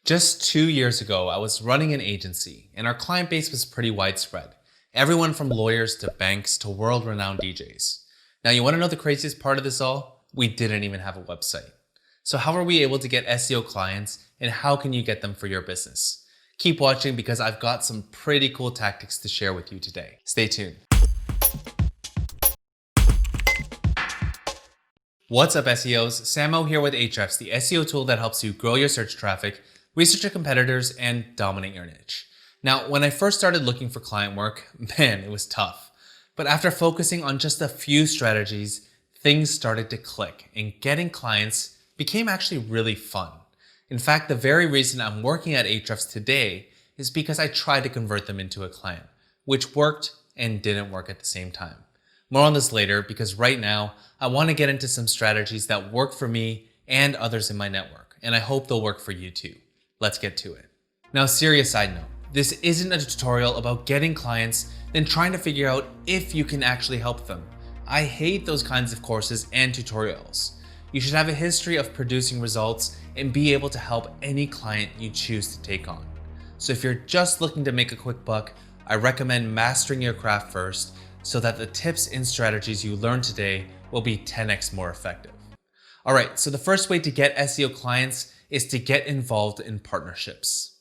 Just 2 years ago, I was running an agency, and our client base was pretty widespread. Everyone from lawyers to banks to world-renowned DJs. Now, you want to know the craziest part of this all? We didn't even have a website. So how are we able to get SEO clients, and how can you get them for your business? Keep watching because I've got some pretty cool tactics to share with you today. Stay tuned. What's up, SEOs? Samo here with Ahrefs, the SEO tool that helps you grow your search traffic, research your competitors, and dominate your niche. Now, when I first started looking for client work, man, it was tough. But after focusing on just a few strategies, things started to click, and getting clients became actually really fun. In fact, the very reason I'm working at Ahrefs today is because I tried to convert them into a client, which worked and didn't work at the same time. More on this later, because right now, I want to get into some strategies that work for me and others in my network, and I hope they'll work for you too. Let's get to it. Now, serious side note, this isn't a tutorial about getting clients, then trying to figure out if you can actually help them. I hate those kinds of courses and tutorials. You should have a history of producing results and be able to help any client you choose to take on. So if you're just looking to make a quick buck, I recommend mastering your craft first so that the tips and strategies you learn today will be 10x more effective. All right, so the first way to get SEO clients is to get involved in partnerships.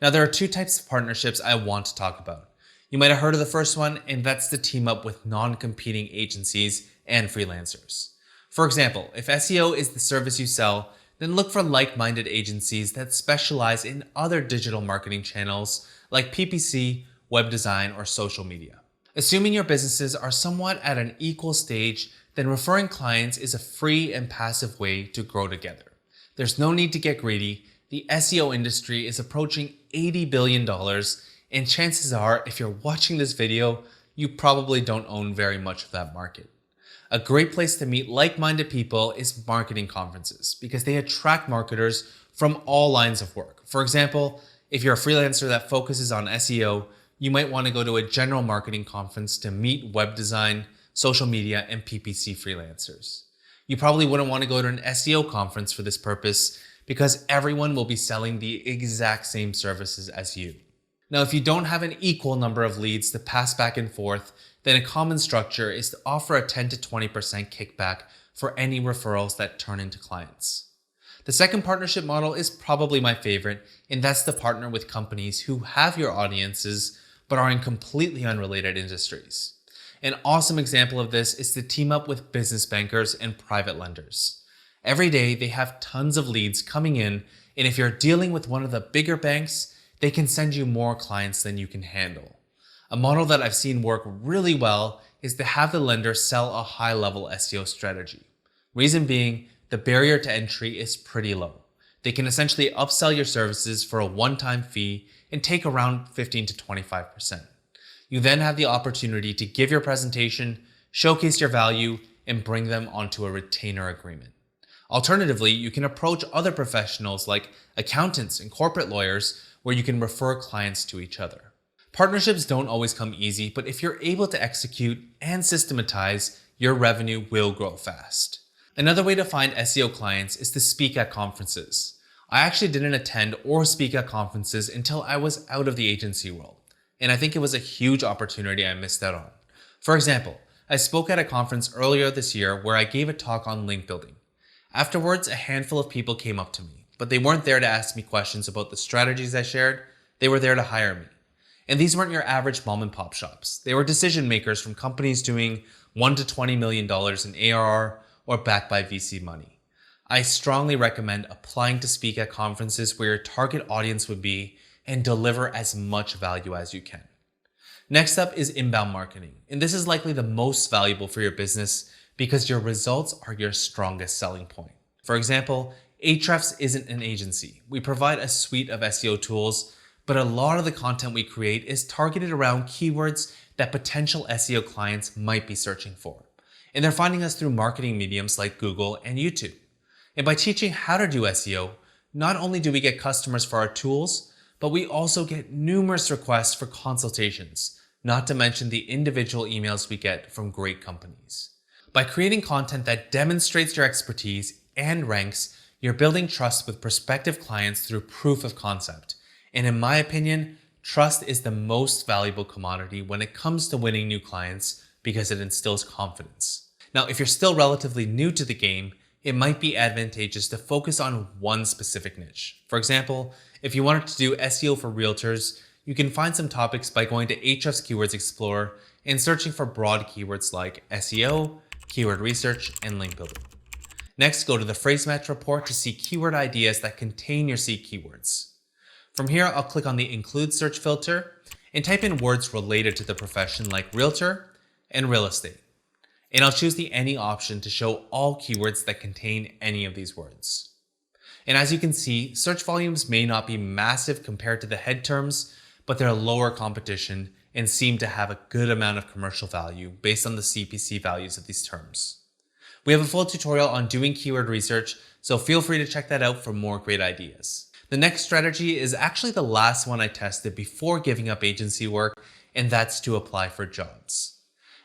Now, there are two types of partnerships I want to talk about. You might have heard of the first one, and that's to team up with non-competing agencies and freelancers. For example, if SEO is the service you sell, then look for like-minded agencies that specialize in other digital marketing channels like PPC, web design, or social media. Assuming your businesses are somewhat at an equal stage, then referring clients is a free and passive way to grow together. There's no need to get greedy. The SEO industry is approaching $80 billion, and chances are, if you're watching this video, you probably don't own very much of that market. A great place to meet like-minded people is marketing conferences because they attract marketers from all lines of work. For example, if you're a freelancer that focuses on SEO, you might want to go to a general marketing conference to meet web design, social media, and PPC freelancers. You probably wouldn't want to go to an SEO conference for this purpose because everyone will be selling the exact same services as you. Now, if you don't have an equal number of leads to pass back and forth, then a common structure is to offer a 10 to 20% kickback for any referrals that turn into clients. The second partnership model is probably my favorite, and that's to partner with companies who have your audiences but are in completely unrelated industries. An awesome example of this is to team up with business bankers and private lenders. Every day, they have tons of leads coming in, and if you're dealing with one of the bigger banks, they can send you more clients than you can handle. A model that I've seen work really well is to have the lender sell a high-level SEO strategy. Reason being, the barrier to entry is pretty low. They can essentially upsell your services for a one-time fee and take around 15 to 25%. You then have the opportunity to give your presentation, showcase your value, and bring them onto a retainer agreement. Alternatively, you can approach other professionals like accountants and corporate lawyers where you can refer clients to each other. Partnerships don't always come easy, but if you're able to execute and systematize, your revenue will grow fast. Another way to find SEO clients is to speak at conferences. I actually didn't attend or speak at conferences until I was out of the agency world, and I think it was a huge opportunity I missed out on. For example, I spoke at a conference earlier this year where I gave a talk on link building. Afterwards, a handful of people came up to me, but they weren't there to ask me questions about the strategies I shared. They were there to hire me. And these weren't your average mom and pop shops. They were decision makers from companies doing $1 to $20 million in ARR or backed by VC money. I strongly recommend applying to speak at conferences where your target audience would be and deliver as much value as you can. Next up is inbound marketing, and this is likely the most valuable for your business because your results are your strongest selling point. For example, Ahrefs isn't an agency. We provide a suite of SEO tools, but a lot of the content we create is targeted around keywords that potential SEO clients might be searching for. And they're finding us through marketing mediums like Google and YouTube. And by teaching how to do SEO, not only do we get customers for our tools, but we also get numerous requests for consultations, not to mention the individual emails we get from great companies. By creating content that demonstrates your expertise and ranks, You're building trust with prospective clients through proof of concept. And in my opinion, trust is the most valuable commodity when it comes to winning new clients because it instills confidence. Now, if you're still relatively new to the game, it might be advantageous to focus on one specific niche. For example, if you wanted to do SEO for realtors, you can find some topics by going to Ahrefs Keywords Explorer and searching for broad keywords like SEO, keyword research, and link building. Next, go to the phrase match report to see keyword ideas that contain your seed keywords. From here, I'll click on the include search filter and type in words related to the profession like realtor and real estate. And I'll choose the any option to show all keywords that contain any of these words. And as you can see, search volumes may not be massive compared to the head terms, but they're lower competition and seem to have a good amount of commercial value based on the CPC values of these terms. We have a full tutorial on doing keyword research, so feel free to check that out for more great ideas. The next strategy is actually the last one I tested before giving up agency work, and that's to apply for jobs.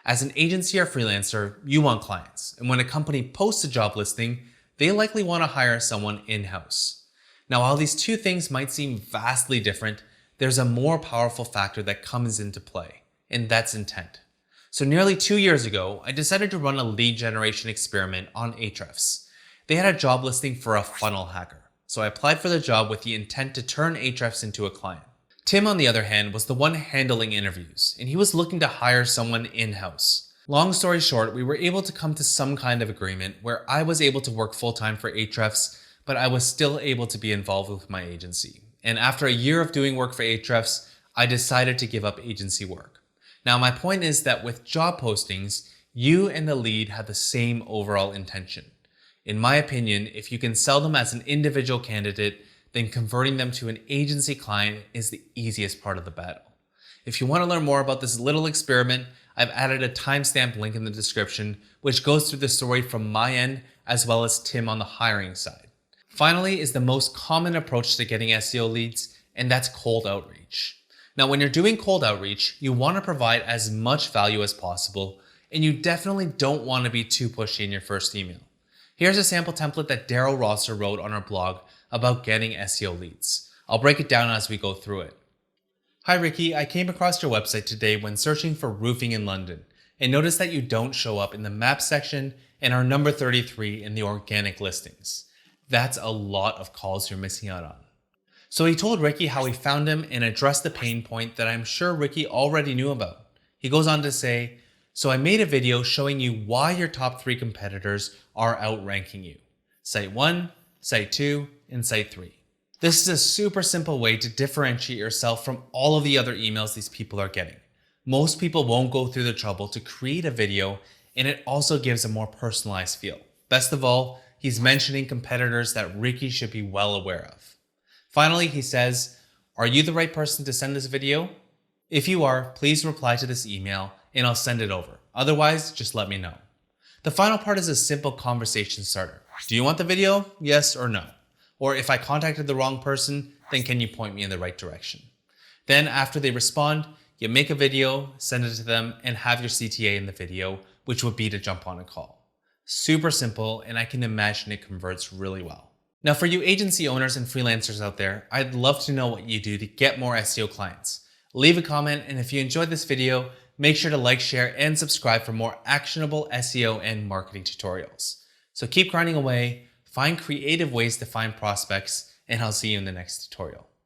As an agency or freelancer, you want clients, and when a company posts a job listing, they likely want to hire someone in-house. Now, while these two things might seem vastly different, there's a more powerful factor that comes into play, and that's intent. So nearly 2 years ago, I decided to run a lead generation experiment on Ahrefs. They had a job listing for a funnel hacker, so I applied for the job with the intent to turn Ahrefs into a client. Tim, on the other hand, was the one handling interviews, and he was looking to hire someone in-house. Long story short, we were able to come to some kind of agreement where I was able to work full-time for Ahrefs, but I was still able to be involved with my agency. And after a year of doing work for Ahrefs, I decided to give up agency work. Now, my point is that with job postings, you and the lead have the same overall intention. In my opinion, if you can sell them as an individual candidate, then converting them to an agency client is the easiest part of the battle. If you want to learn more about this little experiment, I've added a timestamp link in the description, which goes through the story from my end as well as Tim on the hiring side. Finally is the most common approach to getting SEO leads, and that's cold outreach. Now, when you're doing cold outreach, you want to provide as much value as possible, and you definitely don't want to be too pushy in your first email. Here's a sample template that Daryl Rosser wrote on our blog about getting SEO leads. I'll break it down as we go through it. Hi Ricky, I came across your website today when searching for roofing in London and noticed that you don't show up in the map section and are number 33 in the organic listings. That's a lot of calls you're missing out on. So he told Ricky how he found him and addressed the pain point that I'm sure Ricky already knew about. He goes on to say, so I made a video showing you why your top 3 competitors are outranking you. Site 1, Site 2, and Site 3. This is a super simple way to differentiate yourself from all of the other emails these people are getting. Most people won't go through the trouble to create a video, and it also gives a more personalized feel. Best of all, he's mentioning competitors that Ricky should be well aware of. Finally, he says, are you the right person to send this video? If you are, please reply to this email and I'll send it over. Otherwise, just let me know. The final part is a simple conversation starter. Do you want the video? Yes or no? Or if I contacted the wrong person, then can you point me in the right direction? Then after they respond, you make a video, send it to them, and have your CTA in the video, which would be to jump on a call. Super simple, and I can imagine it converts really well. Now for you agency owners and freelancers out there, I'd love to know what you do to get more SEO clients. Leave a comment, and if you enjoyed this video, make sure to like, share, and subscribe for more actionable SEO and marketing tutorials. So keep grinding away, find creative ways to find prospects, and I'll see you in the next tutorial.